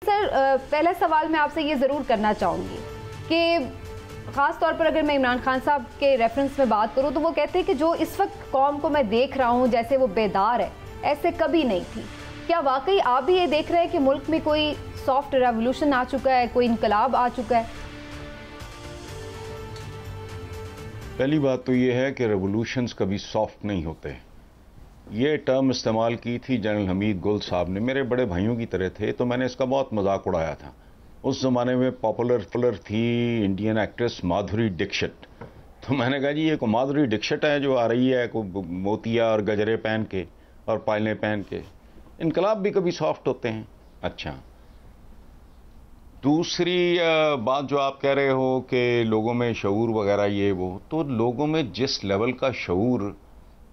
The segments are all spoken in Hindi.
सर पहला सवाल मैं आपसे ये ज़रूर करना चाहूँगी कि ख़ास तौर पर अगर मैं इमरान खान साहब के रेफरेंस में बात करूँ तो वो कहते हैं कि जो इस वक्त कौम को मैं देख रहा हूँ जैसे वो बेदार है, ऐसे कभी नहीं थी। क्या वाकई आप भी ये देख रहे हैं कि मुल्क में कोई सॉफ्ट रेवोल्यूशन आ चुका है, कोई इनकलाब आ चुका है? पहली बात तो ये है कि रेवोल्यूशंस कभी सॉफ्ट नहीं होते। ये टर्म इस्तेमाल की थी जनरल हमीद गुल साहब ने, मेरे बड़े भाइयों की तरह थे, तो मैंने इसका बहुत मजाक उड़ाया था। उस ज़माने में पॉपुलर थी इंडियन एक्ट्रेस माधुरी दीक्षित, तो मैंने कहा जी ये को माधुरी दीक्षित है जो आ रही है को मोतिया और गजरे पहन के और पायलें पहन के। इनकलाब भी कभी सॉफ्ट होते हैं। अच्छा, दूसरी बात जो आप कह रहे हो कि लोगों में शऊर वगैरह ये वो, तो लोगों में जिस लेवल का शऊर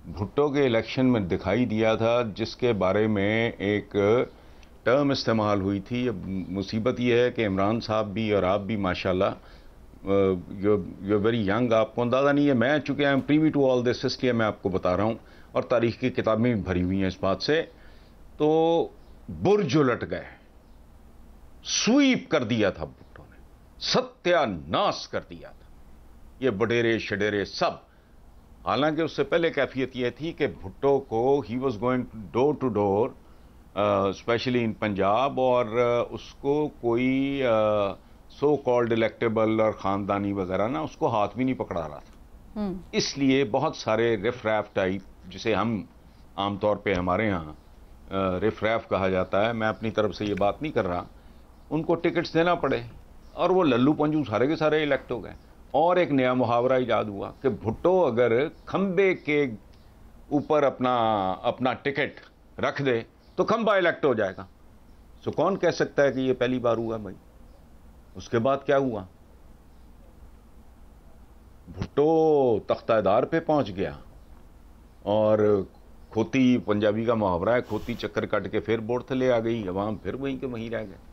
भुट्टो के इलेक्शन में दिखाई दिया था, जिसके बारे में एक टर्म इस्तेमाल हुई थी। अब मुसीबत यह है कि इमरान साहब भी और आप भी माशाल्लाह यू वेरी यंग, आपको अंदाज़ा नहीं है। मैं चूँकि I am privy to all this, इसलिए मैं आपको बता रहा हूँ, और तारीख की किताबें भी भरी हुई हैं इस बात से। तो बुर्ज उलट गए, स्वीप कर दिया था भुट्टो ने, सत्यानाश कर दिया था ये बडेरे शडेरे सब। हालांकि उससे पहले कैफियत यह थी कि भुट्टो को ही was going door to door specially in Punjab, और उसको कोई सो कॉल्ड इलेक्टेबल और ख़ानदानी वगैरह ना उसको हाथ भी नहीं पकड़ा रहा था। इसलिए बहुत सारे रिफ रैफ टाइप, जिसे हम आमतौर पे हमारे यहाँ रिफ रैफ कहा जाता है, मैं अपनी तरफ से ये बात नहीं कर रहा, उनको टिकट्स देना पड़े और वो लल्लू पंजू सारे के सारे इलेक्ट हो गए। और एक नया मुहावरा ईजाद हुआ कि भुट्टो अगर खंबे के ऊपर अपना टिकट रख दे तो खंबा इलेक्ट हो जाएगा। सो कौन कह सकता है कि ये पहली बार हुआ भाई? उसके बाद क्या हुआ? भुट्टो तख्तादार पे पहुंच गया और खोती, पंजाबी का मुहावरा है, खोती चक्कर काट के फिर बोर्ड थले आ गई, अवाम फिर वहीं के वहीं रह गए।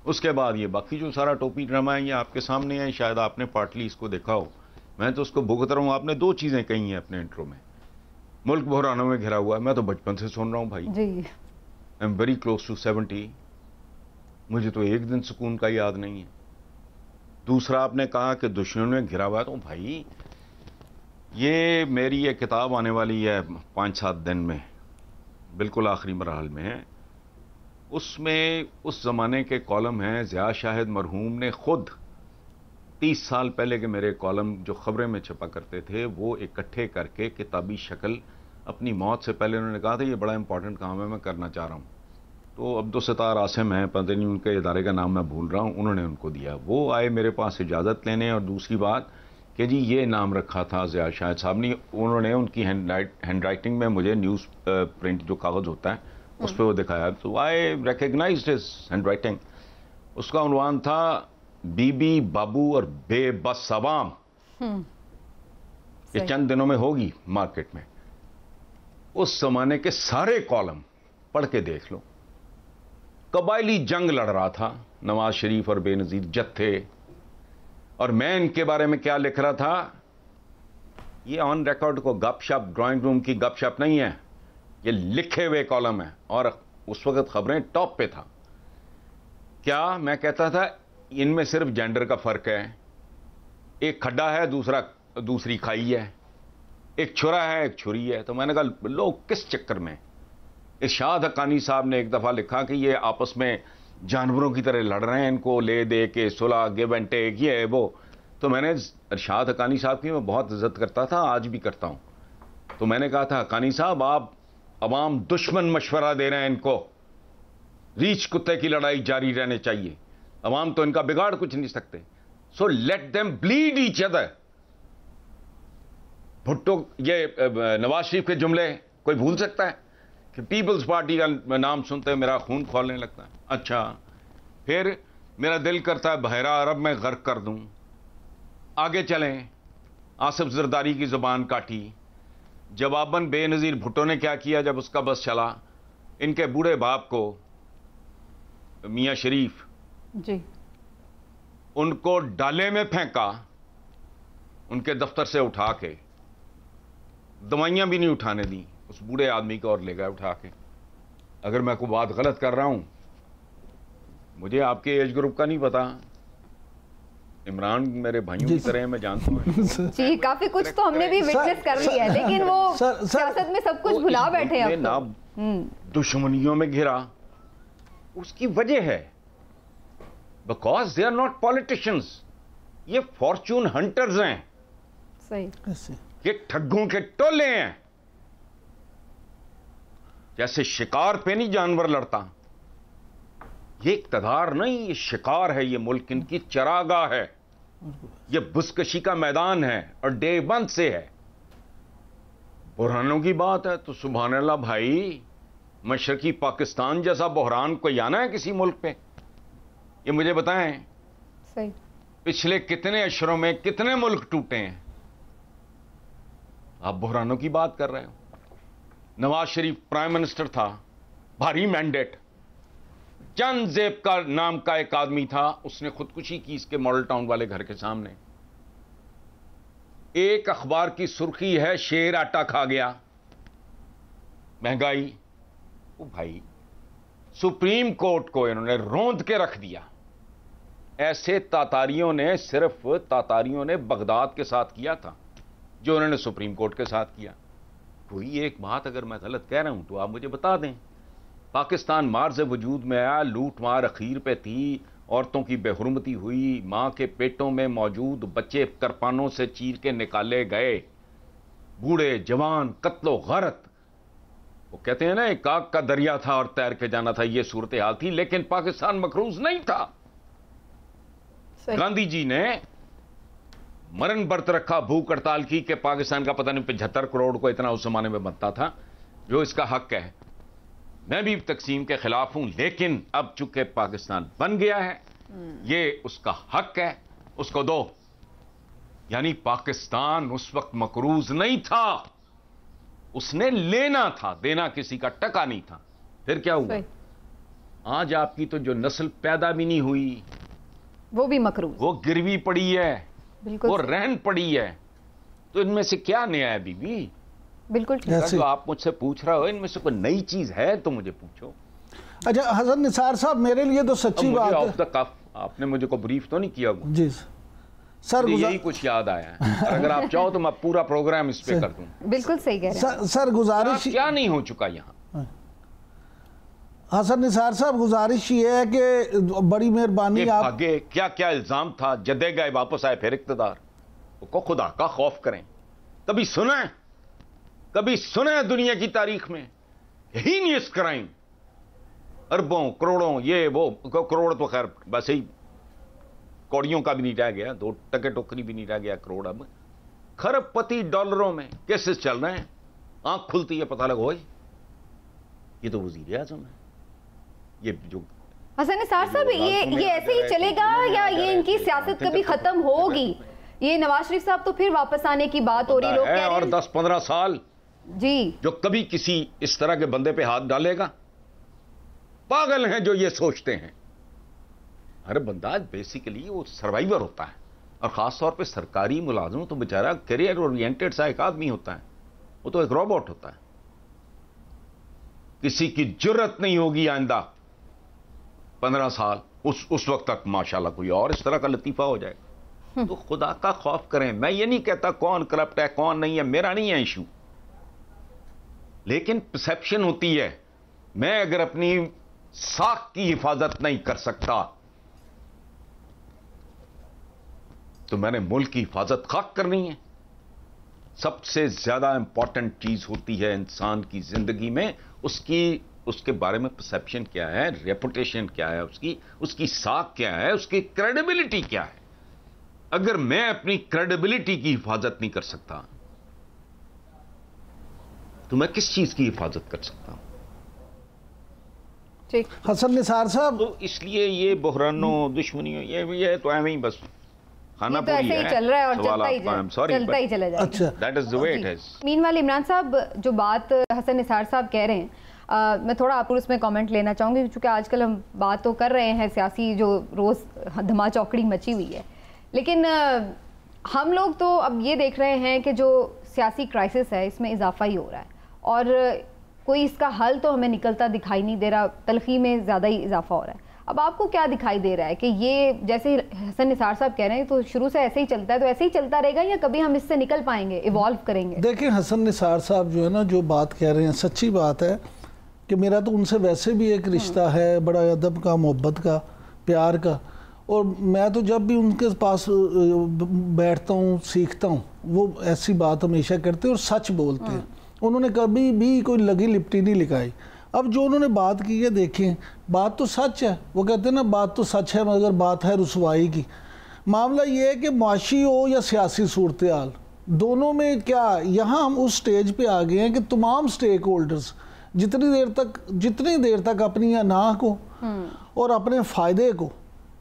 उसके बाद ये बाकी जो सारा टोपी ड्रामा है ये आपके सामने है, शायद आपने पार्टली इसको देखा हो, मैं तो उसको भुगत रहा हूं। आपने दो चीजें कही हैं अपने इंट्रो में, मुल्क बहरानों में घिरा हुआ है, मैं तो बचपन से सुन रहा हूं भाई जी। I am very close to 70, मुझे तो एक दिन सुकून का याद नहीं है। दूसरा आपने कहा कि दुश्मनों में घिरा हुआ है, तो भाई ये मेरी ये किताब आने वाली है 5-7 दिन में, बिल्कुल आखिरी मरहल में है। उसमें उस ज़माने के कॉलम हैं, ज़िया शाहिद मरहूम ने खुद 30 साल पहले के मेरे कॉलम जो ख़बरें में छपा करते थे वो इकट्ठे करके किताबी शक्ल, अपनी मौत से पहले उन्होंने कहा था ये बड़ा इंपॉर्टेंट काम है, मैं करना चाह रहा हूँ। तो अब्दुल-सत्तार आसिम हैं, पता नहीं उनके इदारे का नाम मैं भूल रहा हूँ, उन्होंने उनको दिया। वो आए मेरे पास इजाज़त लेने, और दूसरी बात कि जी ये नाम रखा था ज़िया शाहिद साहब ने, उन्होंने उनकी हैंड राइटिंग में मुझे न्यूज़ प्रिंट जो कागज़ होता है उस पर वो दिखाया, तो आई रिकग्नाइज्ड हिज हैंड राइटिंग। उसका उन्वान था बीबी बाबू और बेबस अवाम। ये चंद दिनों में होगी मार्केट में। उस जमाने के सारे कॉलम पढ़ के देख लो। कबायली जंग लड़ रहा था नवाज शरीफ और बेनजीर जत्थे, और मैं इनके बारे में क्या लिख रहा था, ये ऑन रिकॉर्ड को गपशप, ड्राइंग रूम की गपशप नहीं है, ये लिखे हुए कॉलम है। और उस वक्त खबरें टॉप पे था। क्या मैं कहता था, इनमें सिर्फ जेंडर का फर्क है, एक खड्डा है, दूसरी खाई है, एक छुरा है, एक छुरी है। तो मैंने कहा लोग किस चक्कर में। इरशाद हक्कानी साहब ने एक दफा लिखा कि ये आपस में जानवरों की तरह लड़ रहे हैं, इनको ले दे के सुलह, गिव एंड टेक, ये है वो। तो मैंने इरशाद हक्कानी साहब की मैं बहुत इज्जत करता था, आज भी करता हूं। तो मैंने कहा था, हक्कानी साहब आप अवाम दुश्मन मशवरा दे रहे हैं, इनको रीछ कुत्ते की लड़ाई जारी रहनी चाहिए, अवाम तो इनका बिगाड़ कुछ नहीं सकते, so let them bleed each other. Bhutto, ये नवाज शरीफ के जुमले कोई भूल सकता है कि पीपल्स पार्टी का नाम सुनते मेरा खून खौलने लगता है। अच्छा, फिर मेरा दिल करता है बहरा अरब में गर्क कर दूं। आगे चलें, आसिफ जरदारी की जुबान काटी। जवाबन बेनजीर भुट्टो ने क्या किया जब उसका बस चला, इनके बूढ़े बाप को, मियां शरीफ जी, उनको डाले में फेंका, उनके दफ्तर से उठा के, दवाइयां भी नहीं उठाने दी, उस बूढ़े आदमी को और ले गए उठा के। अगर मैं कोई बात गलत कर रहा हूं मुझे आपके एज ग्रुप का नहीं पता। इमरान मेरे भाइयों की तरह मैं जानता हूँ जी, काफी कुछ तो हमने भी विटनेस कर लिया है, लेकिन वो सियासत में सब कुछ भुला बैठे हैं ना। दुश्मनियों में घिरा, उसकी वजह है because they are not politicians, ये फॉर्चून हंटर्स हैं। सही। ये ठग्गों के टोले हैं। जैसे शिकार पे नहीं जानवर लड़ता, ये इक़्तिदार नहीं, ये शिकार है। ये मुल्क इनकी चरागाह है, ये बुसकशी का मैदान है और डे 1 से है। बुरहानों की बात है तो सुभान अल्लाह भाई, मशरकी पाकिस्तान जैसा बहरान कोई आना है किसी मुल्क पे? ये मुझे बताएं। सही। पिछले कितने अशरों में कितने मुल्क टूटे हैं? आप बहरानों की बात कर रहे हो। नवाज शरीफ प्राइम मिनिस्टर था, भारी मैंडेट। चंद जेब का नाम का एक आदमी था, उसने खुदकुशी की इसके मॉडल टाउन वाले घर के सामने। एक अखबार की सुर्खी है, शेर आटा खा गया, महंगाई। ओ भाई, सुप्रीम कोर्ट को इन्होंने रौंद के रख दिया। ऐसे तातारियों ने, सिर्फ तातारियों ने बगदाद के साथ किया था जो उन्होंने सुप्रीम कोर्ट के साथ किया। कोई एक बात अगर मैं गलत कह रहा हूं तो आप मुझे बता दें। पाकिस्तान मार्ज़ वजूद में आया, लूट मार अखीर पे थी, औरतों की बेहुरमती हुई, मां के पेटों में मौजूद बच्चे करपानों से चीर के निकाले गए, बूढ़े जवान कत्लो गरत। वो कहते हैं ना, एक आग का दरिया था और तैर के जाना था, ये सूरत हाल थी। लेकिन पाकिस्तान मकरूज नहीं था। गांधी जी ने मरण बर्त रखा भूख हड़ताल की कि पाकिस्तान का पता नहीं 75 करोड़ को इतना उस जमाने में बनता था, जो इसका हक है। मैं भी तकसीम के खिलाफ हूं, लेकिन अब चूंकि पाकिस्तान बन गया है, ये उसका हक है, उसको दो। यानी पाकिस्तान उस वक्त मकरूज नहीं था, उसने लेना था, देना किसी का टका नहीं था। फिर क्या हुआ? आज आपकी तो जो नस्ल पैदा भी नहीं हुई, वो भी मकरूज, वो गिरवी पड़ी है, बिल्कुल, वो रहन पड़ी है। तो इनमें से क्या नया है बीबी? बिल्कुल ठीक। तो आप मुझसे पूछ रहे हो इनमें से कोई नई चीज है तो मुझे पूछो। अच्छा हसन निसार साहब, मेरे लिए तो सच्ची बात है, आपने मुझे को ब्रीफ तो नहीं किया जी सर, यही कुछ याद आया है। अगर आप चाहो तो मैं पूरा प्रोग्राम इस पे कर दूं। बिल्कुल सही कह रहे हैं सर। गुजारिश क्या नहीं हो चुका यहाँ? हसन निसार साहब, गुजारिश ये है कि बड़ी मेहरबानी आप आगे क्या क्या इल्जाम था, जदे गए वापस आए फिर इख्तिदार को खुदा का खौफ करें। कभी सुना है, कभी सुना है दुनिया की तारीख में? यही नहीं इस क्राइम, अरबों करोड़ों, ये वो करोड़ तो खैर बस ही कौड़ियों का भी नहीं रह गया, 2 टके टोकरी भी नहीं रह गया, करोड़। अब खरबपति डॉलरों में केसेस चल रहे हैं। आंख खुलती है पता लगा ये तो वजीर आजम है। ये जो हसन निसार साहब, ये ऐसे ही चलेगा या ये इनकी सियासत कभी खत्म होगी? ये नवाज शरीफ साहब तो फिर वापस आने की बात हो रही, लोग कह रहे हैं। और 10-15 साल जी, जो कभी किसी इस तरह के बंदे पे हाथ डालेगा? पागल हैं जो ये सोचते हैं। हर बंदा बेसिकली वो सर्वाइवर होता है, और खास तौर पे सरकारी मुलाजिम तो बेचारा करियर ओरिएंटेड सा एक आदमी होता है, वो तो एक रोबोट होता है। किसी की जुर्रत नहीं होगी आइंदा 15 साल, उस वक्त तक माशाल्लाह कोई और इस तरह का लतीफा हो जाएगा। तो खुदा का खौफ करें। मैं ये नहीं कहता कौन करप्ट है कौन नहीं है, मेरा नहीं है इशू, लेकिन परसेप्शन होती है। मैं अगर अपनी साख की हिफाजत नहीं कर सकता तो मैंने मुल्क की हिफाजत खाक करनी है। सबसे ज्यादा इंपॉर्टेंट चीज होती है इंसान की जिंदगी में उसके बारे में परसेप्शन क्या है, रेपुटेशन क्या है, उसकी साख क्या है, उसकी क्रेडिबिलिटी क्या है। अगर मैं अपनी क्रेडिबिलिटी की हिफाजत नहीं कर सकता तो मैं किस चीज की हिफाजत कर सकता हूं? ठीक। हसन निसार साहब, तो इसलिए ये बहरानों दुश्मनियों ये तो ऐसे ही बस खाना तो ऐसे ही चल रहा है और चलता ही चला जाएगा। अच्छा, that is the way it is. Meanwhile Imran साहब, जो बात हसन निसार साहब कह रहे हैं, मैं थोड़ा आप उसमें कमेंट लेना चाहूंगी, क्योंकि आजकल हम बात तो कर रहे हैं सियासी जो रोज धमा चौकड़ी मची हुई है, लेकिन हम लोग तो अब ये देख रहे हैं कि जो सियासी क्राइसिस है इसमें इजाफा ही हो रहा है, और कोई इसका हल तो हमें निकलता दिखाई नहीं दे रहा, तलखी में ज़्यादा ही इजाफा हो रहा है। अब आपको क्या दिखाई दे रहा है कि ये जैसे हसन निसार साहब कह रहे हैं तो शुरू से ऐसे ही चलता है, तो ऐसे ही चलता रहेगा या कभी हम इससे निकल पाएंगे, इवॉल्व करेंगे? देखिए हसन निसार साहब जो है ना, जो बात कह रहे हैं सच्ची बात है कि मेरा तो उनसे वैसे भी एक रिश्ता है बड़ा अदब का, मोहब्बत का, प्यार का, और मैं तो जब भी उनके पास बैठता हूँ सीखता हूँ, वो ऐसी बात हमेशा करते हैं और सच बोलते हैं। उन्होंने कभी भी कोई लगी लिपटी नहीं लिखाई। अब जो उन्होंने बात की है, देखें बात तो सच है, वो कहते हैं ना बात तो सच है मगर बात है रुसवाई की। मामला ये है कि माशी हो या सियासी सूरत हाल, दोनों में क्या यहाँ हम उस स्टेज पे आ गए हैं कि तमाम स्टेक होल्डर्स जितनी देर तक अपनी अना को और अपने फ़ायदे को,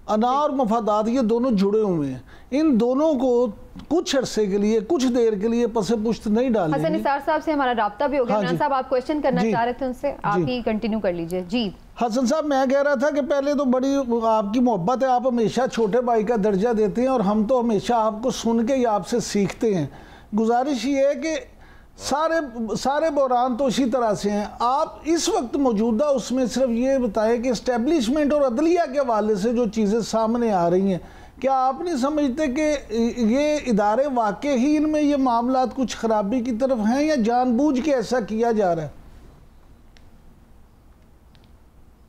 अना और मफादात ये दोनों जुड़े हुए हैं, इन दोनों को कुछ अरसे के लिए, कुछ देर के लिए पसे पुश्त नहीं डालेंगे। हसन निसार साहब से हमारा राब्ता भी हो गया। इमरान साहब आप क्वेश्चन करना चाह रहे थे उनसे, आप ही कंटिन्यू कर लीजिए। जी हसन साहब, मैं कह रहा था कि पहले तो बड़ी आपकी मोहब्बत है, आप हमेशा छोटे भाई का दर्जा देते हैं और हम तो हमेशा आपको सुन के ही आपसे सीखते हैं। गुजारिश ये है कि सारे बहरान तो इसी तरह से हैं, आप इस वक्त मौजूदा उसमें सिर्फ ये बताएं कि इस्टेब्लिशमेंट और अदलिया के हवाले से जो चीज़ें सामने आ रही हैं, क्या आप नहीं समझते कि ये इदारे वाकई ही इनमें ये मामलात कुछ खराबी की तरफ हैं या जानबूझ के ऐसा किया जा रहा है?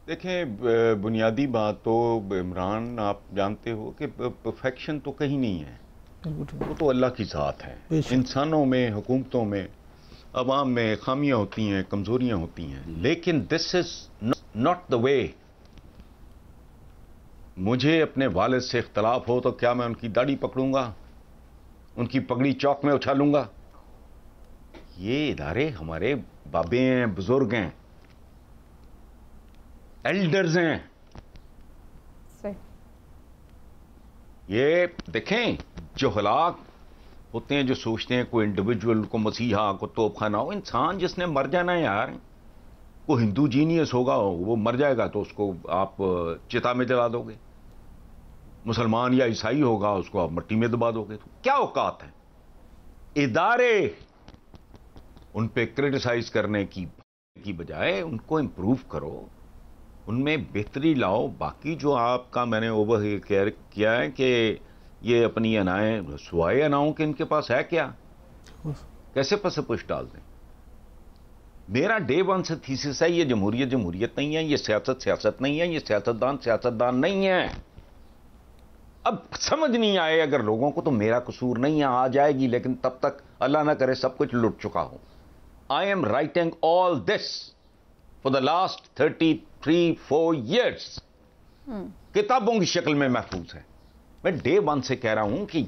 देखें, बुनियादी बात तो इमरान, आप जानते हो कि परफेक्शन तो कहीं नहीं है, वो तो अल्लाह की ज़ात है। इंसानों में, हुकूमतों में, अवाम में खामियां होती हैं, कमज़ोरियां होती हैं, लेकिन this is not the way. मुझे अपने वालिद से इख्तलाफ हो तो क्या मैं उनकी दाढ़ी पकड़ूंगा, उनकी पगड़ी चौक में उछालूंगा? ये इदारे हमारे बाबे हैं, बुजुर्ग हैं, एल्डर्स हैं। ये देखें, जो हलाक होते हैं, जो सोचते हैं कोई इंडिविजुअल को मसीहा को तोपखाना हो, इंसान जिसने मर जाना है यार, वो हिंदू जीनियस होगा, वो मर जाएगा तो उसको आप चिता में जला दोगे, मुसलमान या ईसाई होगा उसको आप मट्टी में दबा दोगे। तो क्या औकात है? इदारे उन पे क्रिटिसाइज करने की बजाय उनको इंप्रूव करो, उनमें बेहतरी लाओ। बाकी जो आपका मैंने ओवर किया है कि ये अपनी अनाएं सुवाए अनाओं के इनके पास है क्या, कैसे पसे पुश डाल दें? मेरा डे वन से थीसिस है, ये जमहूरियत नहीं है, ये सियासत नहीं है, ये सियासतदान नहीं है। अब समझ नहीं आए अगर लोगों को तो मेरा कसूर नहीं है, आ जाएगी, लेकिन तब तक अल्लाह ना करे सब कुछ लुट चुका हो। I am writing all this for the last 33-4 years, किताबों की शक्ल में महफूज है। मैं डे वन से कह रहा हूं कि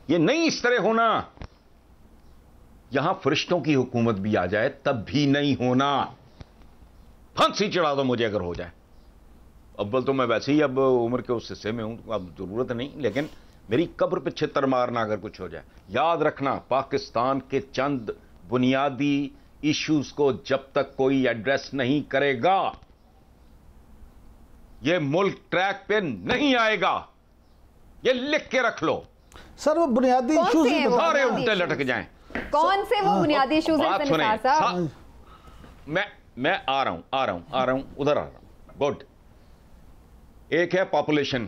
ये नहीं इस तरह होना। यहां फरिश्तों की हुकूमत भी आ जाए तब भी नहीं होना। फांसी चढ़ा दो मुझे अगर हो जाए। अव्वल तो मैं वैसे ही अब उम्र के उस हिस्से में हूं, अब जरूरत नहीं, लेकिन मेरी कब्र पे छितर मारना अगर कुछ हो जाए। याद रखना, पाकिस्तान के चंद बुनियादी इश्यूज को जब तक कोई एड्रेस नहीं करेगा, यह मुल्क ट्रैक पे नहीं आएगा। ये लिख के रख लो सर। वो बुनियादी इश्यूज सारे उल्टे लटक जाएं। कौन से वो बुनियादी इश्यूज हैं? मैं आ रहा हूं, उधर आ रहा हूं। गुड। एक है पॉपुलेशन,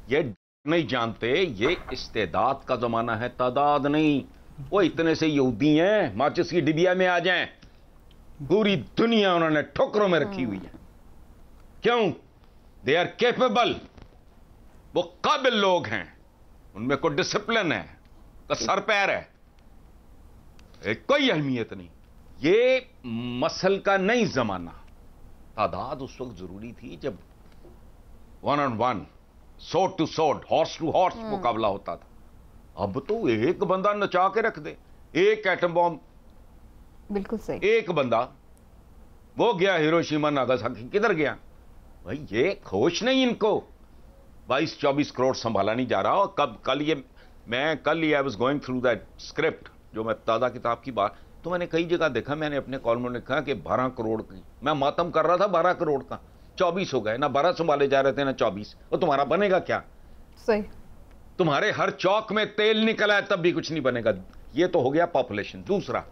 ये नहीं जानते ये इस्तेदाद का जमाना है, तादाद नहीं। वो इतने से यहूदी हैं, माचिस की डिबिया में आ जाएं। पूरी दुनिया उन्होंने ठोकरों में रखी हुई है। क्यों? दे आर कैपेबल, वो काबिल लोग हैं, उनमें कोई डिसिप्लिन है, का सर पैर है, कोई अहमियत नहीं। ये मसल का नहीं जमाना। तादाद उस वक्त जरूरी थी जब 1-on-1, sword to sword, horse to horse मुकाबला होता था। अब तो एक बंदा नचा के रख दे, एक एटम बॉम्ब, बिल्कुल सही, एक बंदा वो गया हिरोशिमा नागासाकी, किधर गया भाई? ये खोश नहीं इनको। 22-24 करोड़ संभाला नहीं जा रहा। और कल ही I was going through that script, जो मैं ताज़ा किताब की बात, तो मैंने कई जगह देखा, मैंने अपने कॉलम में लिखा कि 12 करोड़ की मैं मातम कर रहा था, 12 करोड़ का 24 हो गए ना, 12 संभाले जा रहे थे ना 24। और तुम्हारा बनेगा क्या? सही, तुम्हारे हर चौक में तेल निकला है तब भी कुछ नहीं बनेगा। ये तो हो गया पॉपुलेशन। दूसरा,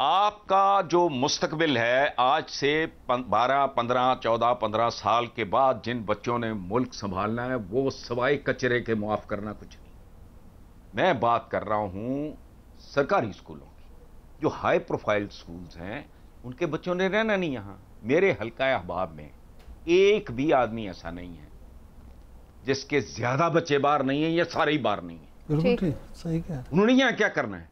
आपका जो मुस्तकबिल है, आज से 12, 15, 14, 15 साल के बाद जिन बच्चों ने मुल्क संभालना है, वो सवाए कचरे के मुआफ करना कुछ नहीं। मैं बात कर रहा हूं सरकारी स्कूलों की, जो हाई प्रोफाइल स्कूल्स हैं, उनके बच्चों ने रहना नहीं यहां। मेरे हल्का अहबाब में एक भी आदमी ऐसा नहीं है जिसके ज्यादा बच्चे बाहर नहीं है या सारे ही बाहर नहीं है। बिल्कुल ठीक, सही कह। उन्होंने यहां क्या करना है?